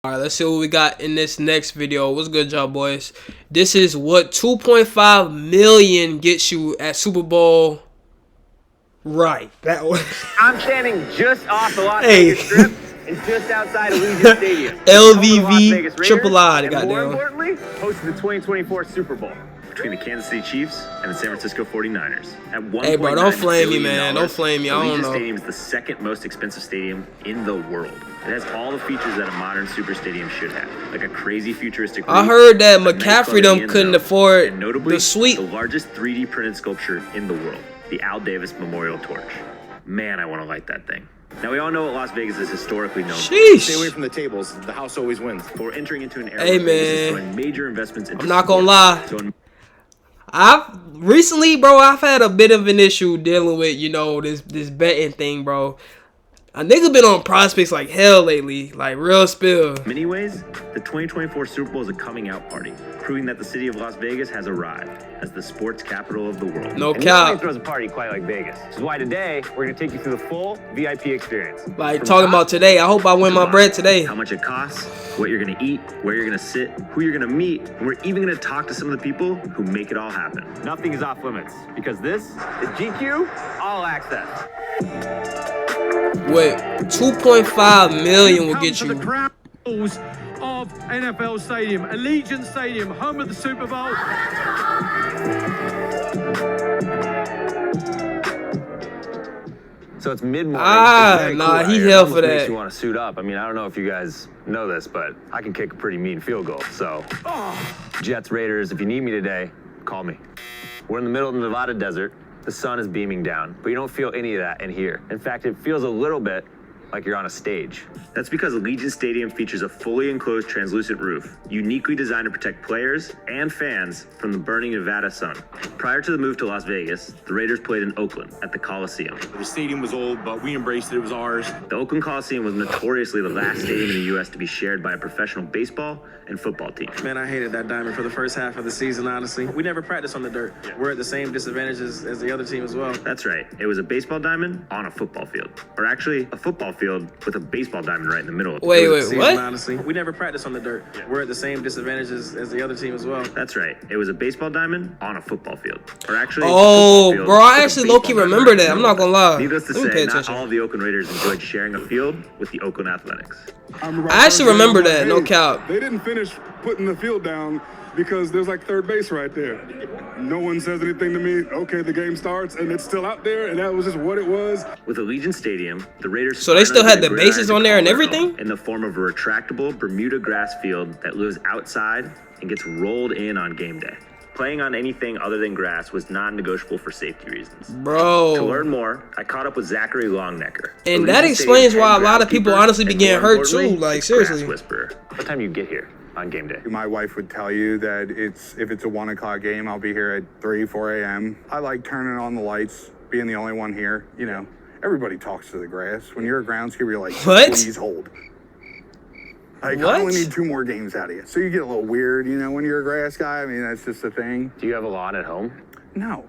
All right, let's see what we got in this next video. What's good, y'all boys? This is what 2.5 million gets you at Super Bowl. Right. That was. I'm standing just off the Las Vegas Strip and just outside Allegiant Stadium. LVIII Triple I, and more goddamn. importantly, hosted the 2024 Super Bowl. Between the Kansas City Chiefs and the San Francisco 49ers. At Hey, bro, don't flame me, man. Don't flame me. I don't know. Allegiant Stadium is the second most expensive stadium in the world. It has all the features that a modern super stadium should have, like a crazy futuristic roof, I heard that McCaffrey them couldn't afford and notably, the suite. The largest 3D printed sculpture in the world, the Al Davis Memorial Torch. Man, I want to light that thing. Now, we all know what Las Vegas is historically known for. Stay away from the tables. The house always wins. But we're entering into an era Hey, where Vegas is man. doing major investments into I'm not gonna sports. lie. I've had a bit of an issue dealing with, this betting thing, bro. A nigga been on prospects like hell lately, like real spill. In many ways, the 2024 Super Bowl is a coming out party, proving that the city of Las Vegas has arrived as the sports capital of the world. No And cap. nobody throws a party quite like Vegas. Which is why today, we're going to take you through the full VIP experience. Like talking about today, I hope I win my bread today. How much it costs, what you're gonna eat, where you're gonna sit, who you're gonna meet, and we're even gonna talk to some of the people who make it all happen. Nothing is off limits because this is GQ All Access. Wait, 2.5 million will get To the you. crowds of NFL Stadium, Allegiant Stadium, home of the Super Bowl. So it's mid-morning. Ah, It's very nah, cool out he here. It hell almost for makes that. you want to suit up. I mean, I don't know if you guys know this, but I can kick a pretty mean field goal. So, Jets, Raiders, if you need me today, call me. We're in the middle of the Nevada desert. The sun is beaming down, but you don't feel any of that in here. In fact, it feels a little bit like you're on a stage. That's because Allegiant Stadium features a fully enclosed translucent roof, uniquely designed to protect players and fans from the burning Nevada sun. Prior to the move to Las Vegas, the Raiders played in Oakland at the Coliseum. The stadium was old, but we embraced it. It was ours. The Oakland Coliseum was notoriously the last stadium in the U.S. to be shared by a professional baseball and football team. Man, I hated that diamond for the first half of the season, honestly. We never practiced on the dirt. We're at the same disadvantages as the other team as well. That's right. It was a baseball diamond on a football field. Or actually, a football field with a baseball diamond right in the middle of it. Wait, Season, what? honestly. We never practiced on the dirt. We're at the same disadvantages as the other team as well. That's right. It was a baseball diamond on a football field. Or actually, Oh, a football field bro, I with a actually baseball low-key diamond remember right in that. the I'm middle not gonna lie. Needless to Let me say, pay not attention. all of the Oakland Raiders enjoyed sharing a field with the Oakland Athletics. I actually remember that, no cap. They didn't finish putting the field down because there's like third base right there. No one says anything to me. Okay, the game starts and it's still out there, and that was just what it was. With Allegiant Stadium, the Raiders So they still had finally the gridiron bases to on there and call their everything? own in the form of a retractable Bermuda grass field that lives outside and gets rolled in on game day. Playing on anything other than grass was non-negotiable for safety reasons. To Bro. learn more, I caught up with Zachary Longnecker. And Allegiant that explains Stadium's why a head lot of people groundskeeper, honestly be and getting more hurt too, importantly, like, grass seriously. whisperer. What time do you get here on game day? My wife would tell you that if it's a 1 o'clock game, I'll be here at 3, 4 a.m. I like turning on the lights, being the only one here. You know, everybody talks to the grass. When you're a groundskeeper, you're like, What? please hold. Like, What? I only need 2 more games out of you. So you get a little weird, when you're a grass guy. I mean, that's just the thing. Do you have a lawn at home? No.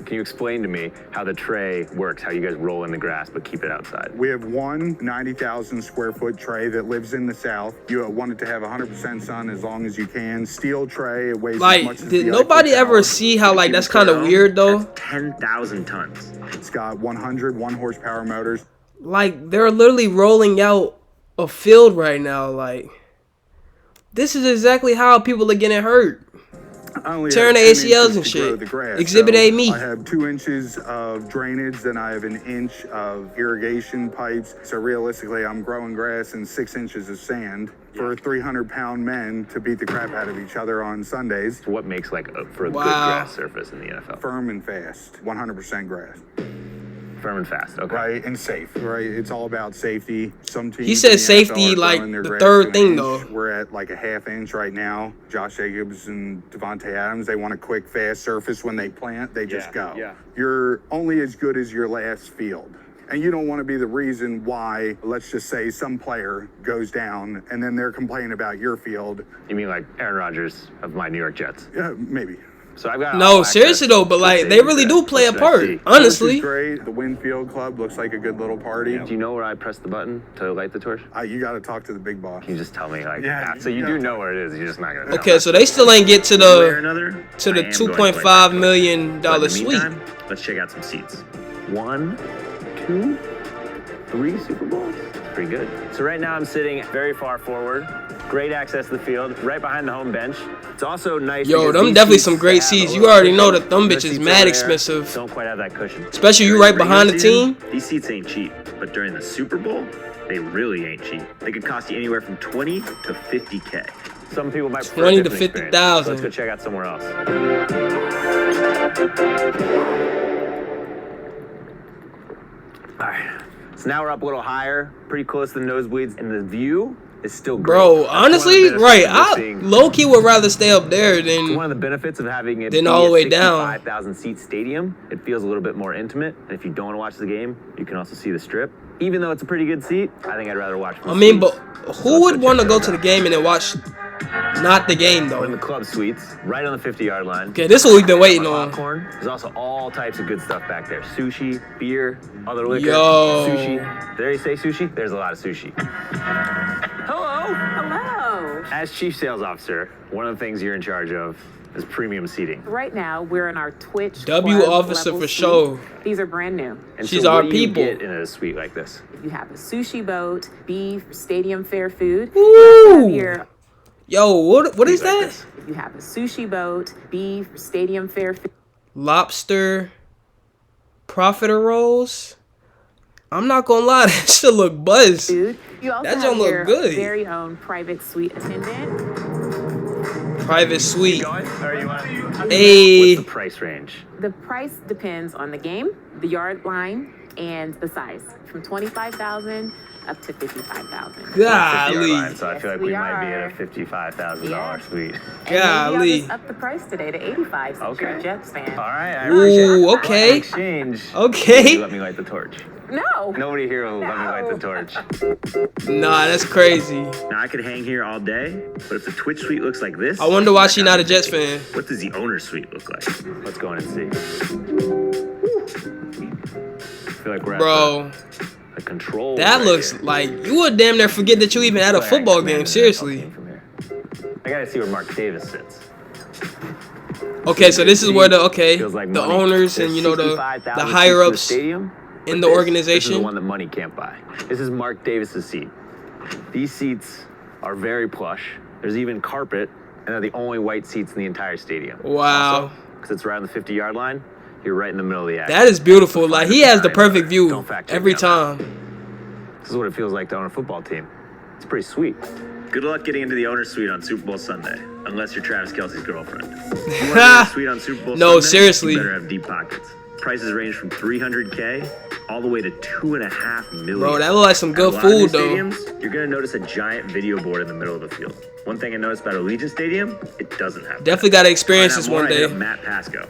Can you explain to me how the tray works, how you guys roll in the grass but keep it outside? We have one 90,000 square foot tray that lives in the south. You want it to have 100% sun as long as you can. Steel tray, it weighs as much Like, as did the nobody Eiffel ever Tower. see how, like, that's Keep it kind of down, weird, though? That's 10,000 tons. It's got 100 1-horsepower motors. Like, they're literally rolling out a field right now, like. This is exactly how people are getting hurt. I only Tearing have the 10 ACLs inches and to grow shit. the grass. Exhibit A me. I have 2 inches of drainage, then I have 1 inch of irrigation pipes. So realistically, I'm growing grass in 6 inches of sand for 300-pound men to beat the crap out of each other on Sundays. So what makes for a good Wow. grass surface in the NFL? Firm and fast, 100% grass. Firm and fast, okay. Right, and safe, right? It's all about safety. Some teams He said in the NFL safety, are like, growing their the grass third to an thing, inch. though. We're at like a 1/2 inch right now. Josh Jacobs and Devontae Adams, they want a quick, fast surface when they plant. They just go. yeah. You're only as good as your last field. And you don't want to be the reason why, let's just say, some player goes down and then they're complaining about your field. You mean like Aaron Rodgers of my New York Jets? Yeah, maybe. So I've got No, seriously though, but like they really do play a part. This is Honestly. great. The Winfield Club looks like a good little party. Do you know where I press the button to light the torch? You got to talk to the big boss. Can you just tell me, like, Yeah, so you yeah. do know where it is, you're just not gonna tell Okay, me. so they still ain't get to One way or the another, to the I am going to $2.5 light that million torch. But in the suite. meantime, let's check out some seats. 1, 2, 3 Super Bowls. It's pretty good. So right now I'm sitting very far forward. Great access to the field, right behind the home bench. It's also nice. Yo, because them these definitely seats some great have a seats. You little already know cushion. that them The bitches seats mad over there expensive. Don't quite have that cushion. Especially you During right behind the regular season, team. These seats ain't cheap, but during the Super Bowl, they really ain't cheap. They could cost you anywhere from 20 to 50K. Some people might prefer 20 a to different experience. 50,000. So let's go check out somewhere else. All right. So now we're up a little higher, pretty close to the nosebleeds, and the view is still great. Bro, That's one of the honestly, benefits right. of I seeing- low-key would rather stay up there One than of the benefits of having it Then be all the a way down. 65,000 seat stadium, it feels a little bit more intimate. And if you don't want to watch the game, you can also see the strip. Even though it's a pretty good seat, I think I'd rather watch from I mean, suites. but So who let's would check want to that go out. to the game and then watch not the game We're in the though? club suites, right on the 50-yard line. Okay, this is what we've been waiting on. Popcorn. There's also all types of good stuff back there. Sushi, beer, other liquor, Yo. sushi. There you say sushi? There's a lot of sushi. Hello. Hello. As chief sales officer, one of the things you're in charge of is premium seating. Right now, we're in our Twitch W Club officer level for suite. sure. These are brand new. And She's so our what do you people. get in a suite like this? You have a sushi boat, beef, stadium fare food. Ooh. Here, Yo, what is Like that? this. you have a sushi boat, beef, stadium fare food. Lobster profiter rolls. I'm not gonna lie, that shit look buzz. You also That have don't look your good. very own private suite attendant. Private suite. Going? Or you want? Hey, What's the price range? The price depends on the game, the yard line, and the size. From 25,000 up to 55,000. 50 yard golly. line, so I feel Yes, like we we might be are. at a $55,000 Yeah. suite. And maybe I'll Golly. just up the price today to 85 since you're a Okay. Jets fan. All right, I appreciate it. Ooh, In okay. exchange, Okay. you let me light the torch. No. Nobody here will let me light the No. torch. Nah, that's crazy. Now, I could hang here all day, but if the Twitch suite looks like this, I wonder why she not a Jets fan. what does the owner's suite look like? Let's go in and see. I feel like we're Bro, at the control. that right looks here. like you would damn near forget that you even had a Like, football man, game. the NFL Seriously. team from here. I gotta see where Mark Davis sits. Okay, so this is where the Feels like the money. owners and There's you know the 65,000 higher seats to the ups stadium, in but the This is organization. the one that money can't buy. This is Mark Davis's seat. These seats are very plush. There's even carpet, and they're the only white seats in the entire stadium. Wow. Because it's right on the 50-yard line. You're right in the middle of the action. That is beautiful. Like he has the perfect view Don't fact check every me on that. time. This is what it feels like to own a football team. It's pretty sweet. Good luck getting into the owner's suite on Super Bowl Sunday, unless you're Travis Kelce's girlfriend. You want to get a suite on Super Bowl No, Sunday? seriously. You better have deep pockets. Prices range from 300K all the way to 2.5 million. Bro, that look like some At good a lot of food new though. stadiums, you're gonna notice a giant video board in the middle of the field. One thing I noticed about Allegiant Stadium, it doesn't have. Definitely got to that. experience Find this out more, one I hit day. up Matt Pasco,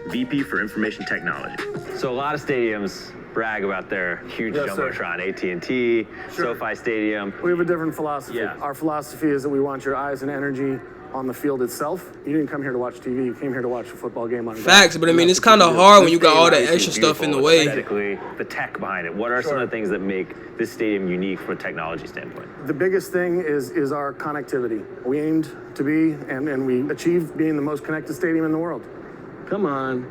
VP for Information Technology. So a lot of stadiums brag about their huge Yes, sir. jumbotron. AT&T, SoFi Stadium. We have a different philosophy. Yeah. Our philosophy is that we want your eyes and energy on the field itself. You didn't come here to watch TV. You came here to watch a football game on a Facts, but I mean And it's that's what kind of we do. hard when you got all Stadium that obviously extra is stuff in the beautiful, way. aesthetically, the tech behind it. What are some of the things that make this stadium unique from a technology standpoint? The biggest thing is our connectivity. We aimed to be, and we achieved being the most connected stadium in the world. Come on.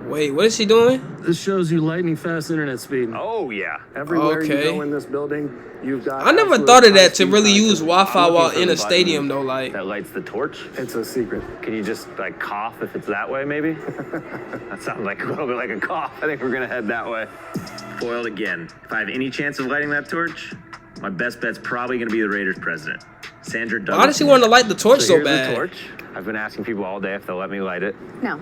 Wait, what is he doing? This shows you lightning fast internet speed. Oh, yeah. Everywhere Okay. you go in this building, you've got. I never absolute thought of that to high-speed really use connectivity. Wi-Fi I'm while looking for in the a stadium button though. Like, that lights the torch. It's a secret. Can you just like cough if it's that way, maybe? That sounds like a little bit like a cough. I think we're gonna head that way. Foiled again. If I have any chance of lighting that torch, my best bet's probably gonna be the Raiders president, Sandra Douglas. why does he want to light the torch so here's bad? the torch. I've been asking people all day if they'll let me light it. No.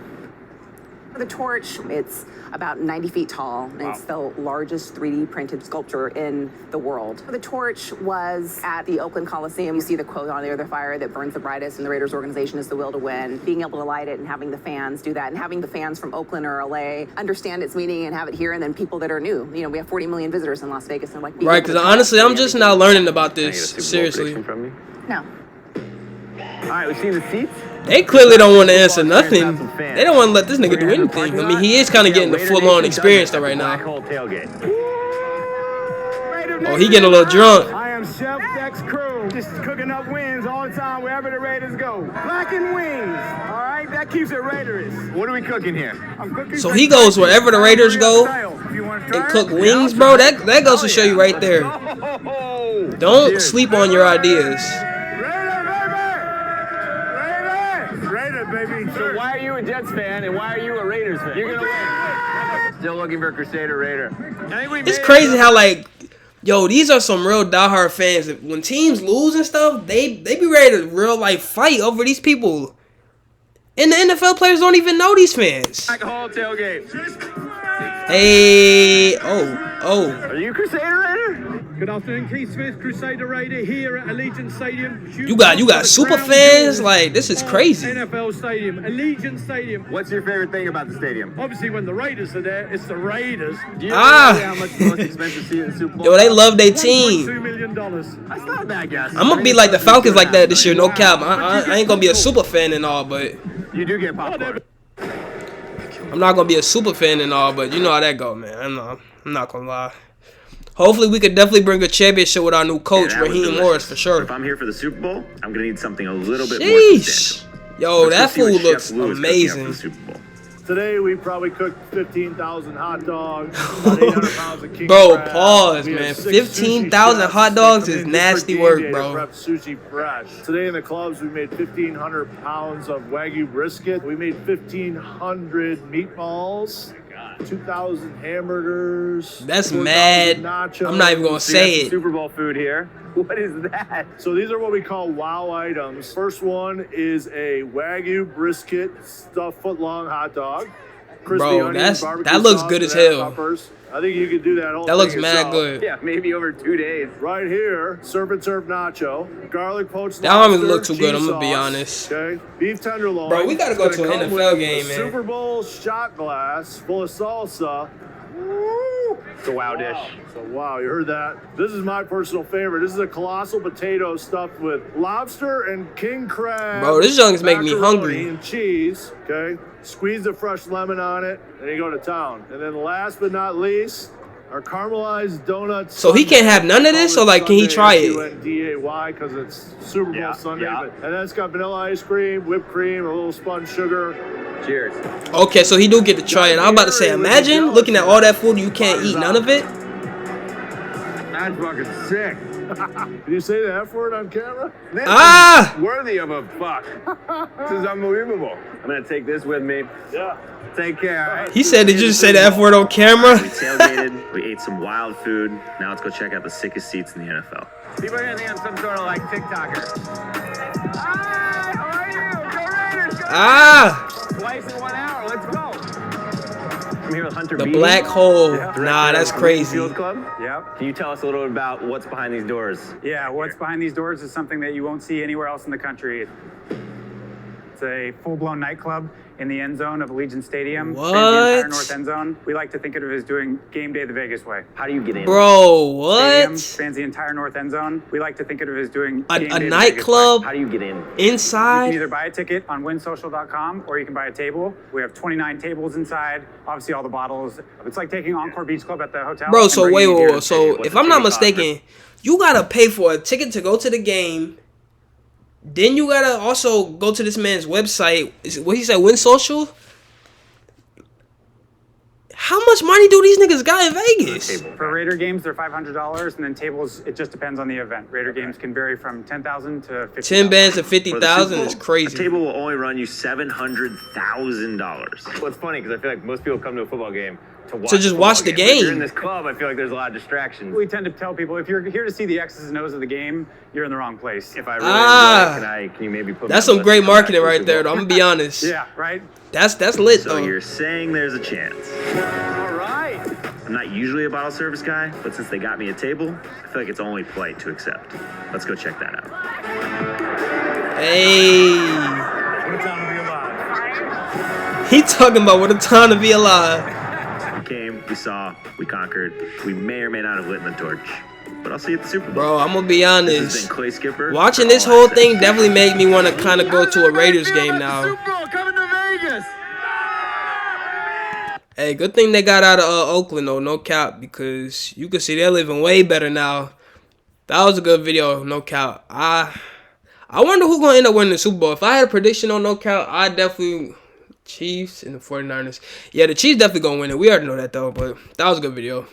The torch, it's about 90 feet tall, and it's the largest 3D printed sculpture in the world. The torch was at the Oakland Coliseum. You see the quote on there, the fire that burns the brightest in the Raiders organization is the will to win. Being able to light it and having the fans do that, and having the fans from Oakland or LA understand its meaning and have it here, and then people that are new. You know, we have 40 million visitors in Las Vegas, and like being Right, able to because tell honestly, I'm everything. just now learning about Can I get a this. Super Bowl Seriously. prediction from me? No. All right, we've seen the seats. They clearly don't want to answer nothing. They don't want to let this nigga do anything. I mean, he is kind of getting the full-on experience though right now. Oh, he getting a little drunk. I am Chef Dex Crew, just cooking up wings all the time wherever the Raiders go. Blackened wings, all right? That keeps it Raiderish. What are we cooking here? I'm cooking. So he goes wherever the Raiders go and cook wings, bro. That goes to show you right there. Don't sleep on your ideas. Raider, baby. So why are you a Jets fan and why are you a Raiders fan? You're gonna win. Still looking for Crusader Raider. It's crazy how like, yo, these are some real diehard fans. When teams lose and stuff, they be ready to real life fight over these people. And the NFL players don't even know these fans. Hall tailgate. Hey, oh. Are you Crusader Raider? Good afternoon, Keith Smith, Crusader Raider here at Allegiant Stadium. You got super fans, like this is crazy. NFL Stadium, Allegiant Stadium. What's your favorite thing about the stadium? Obviously, when the Raiders are there, it's the Raiders. Do you know how much the most expensive seat in the Super Bowl? Yo, they love their team. $2 million. That's not a bad guess. I'm gonna be like the Falcons like that this year, no cap. I ain't gonna be a super fan and all, but you do get popcorn. I'm not gonna be a super fan and all, but you know how that go, man. I'm not gonna lie. Hopefully, we could definitely bring a championship with our new coach, Raheem Morris, for sure. If I'm here for the Super Bowl, I'm gonna need something a little bit more Sheesh. Yo, Let's that go see what food looks Chef Lou is cooking up for amazing. the Super Bowl. Today we probably cooked 15,000 hot dogs, about 800 pounds of king Bro, crab. pause, We had man. 6 15,000 sushi hot chefs dogs that is come in just for nasty game work, day to bro. prep sushi fresh. Today in the clubs we made 1,500 pounds of Wagyu brisket. We made 1,500 meatballs. 2,000 hamburgers. That's 4,000 mad. nachos. I'm not even gonna say it. Super Bowl food here. What is that? So these are what we call wow items. First one is a Wagyu brisket stuffed foot-long hot dog. Crispy Bro, onions, barbecue that looks sauce, good as banana hell. peppers. I think you could do that whole That thing looks mad yourself. good. Yeah, maybe over 2 days. Right here, surf and serve nacho, garlic poached That don't even lobster, look too good, cheese I'm gonna be sauce, honest. Okay, beef tenderloin. Bro, we gotta go It's to gonna an come NFL with game, a man. Super Bowl shot glass full of salsa. It's a wow dish. So wow, you heard that? This is my personal favorite. This is a colossal potato stuffed with lobster and king crab. Bro, this junk is making me macaroni hungry. And cheese. Okay, squeeze the fresh lemon on it, and you go to town. And then last but not least, our caramelized donuts. So he can't have none of this, or like, can he try it? Sunday, because it's Super Bowl Sunday. yeah. And then it's got vanilla ice cream, whipped cream, a little spun sugar. Cheers. Okay, so he do get to try it. I'm about to say, imagine looking at all that food and you can't eat none of it. That's fucking sick. Can you say the F word on camera? This Ah! is worthy of a fuck. This is unbelievable. I'm gonna take this with me. Yeah. Take care. All right? He said, did you just say the F word on camera? We tailgated, we ate some wild food. Now let's go check out the sickest seats in the NFL. People are gonna think I'm some sort of like TikToker. Hi, how are you? Go Raiders! Go Ah! Twice in 1 hour. Let's go. I'm here with Hunter The Beatty, black hole. director Nah, that's of crazy. Field Club. Yep. Can you tell us a little bit about what's behind these doors? Yeah, what's behind these doors is something that you won't see anywhere else in the country. It's a full-blown nightclub in the end zone of Allegiant Stadium. What? Spans the entire north end zone. We like to think of it as doing game day the Vegas way. How do you get in? Bro, Stadium what? spans the entire north end zone. We like to think of it as doing A game day the Vegas nightclub How do you get in? way. You can inside? either buy a ticket on winsocial.com or you can buy a table. We have 29 tables inside. Obviously, all the bottles. It's like taking Encore Beach Club at the hotel. Bro, and so bringing wait, it here. wait. So if I'm not mistaken, you gotta pay for a ticket to go to the game. Then you gotta also go to this man's website. What he said, Win Social? How much money do these niggas got in Vegas? For Raider games, they're $500, and then tables, it just depends on the event. Raider games can vary from $10,000 to $50,000. 10 bands to For the Super 50,000 Bowl, is crazy. A table will only run you $700,000. Well, it's funny because I feel like most people come to a football game to watch. just watch the But if you're game. in this club, I feel like there's a lot of distractions. We tend to tell people, if you're here to see the X's and O's of the game, you're in the wrong place. If I really enjoy it, can you maybe put me That's on some the great list to come marketing back to the right Super there, Bowl? though. I'm gonna be honest. Yeah, right? That's lit, So though. you're saying there's a chance. All right. I'm not usually a bottle service guy, but since they got me a table, I feel like it's only polite to accept. Let's go check that out. Hey. What a time to be alive. He talking about what a time to be alive. We came, we saw, we conquered. We may or may not have lit the torch, but but I'll see you at the Super Bowl. Bro, I'm gonna be This has honest. been Clay Skipper. Watching for this All whole Access. thing definitely made me want to kind of go to a Raiders game now. Super Bowl coming to Vegas. Hey, good thing they got out of Oakland though, no cap, because you can see they're living way better now. That was a good video, no cap. I wonder who's gonna end up winning the Super Bowl. If I had a prediction on no cap, I definitely Chiefs and the 49ers. Yeah, the Chiefs definitely gonna win it. We already know that though, but that was a good video.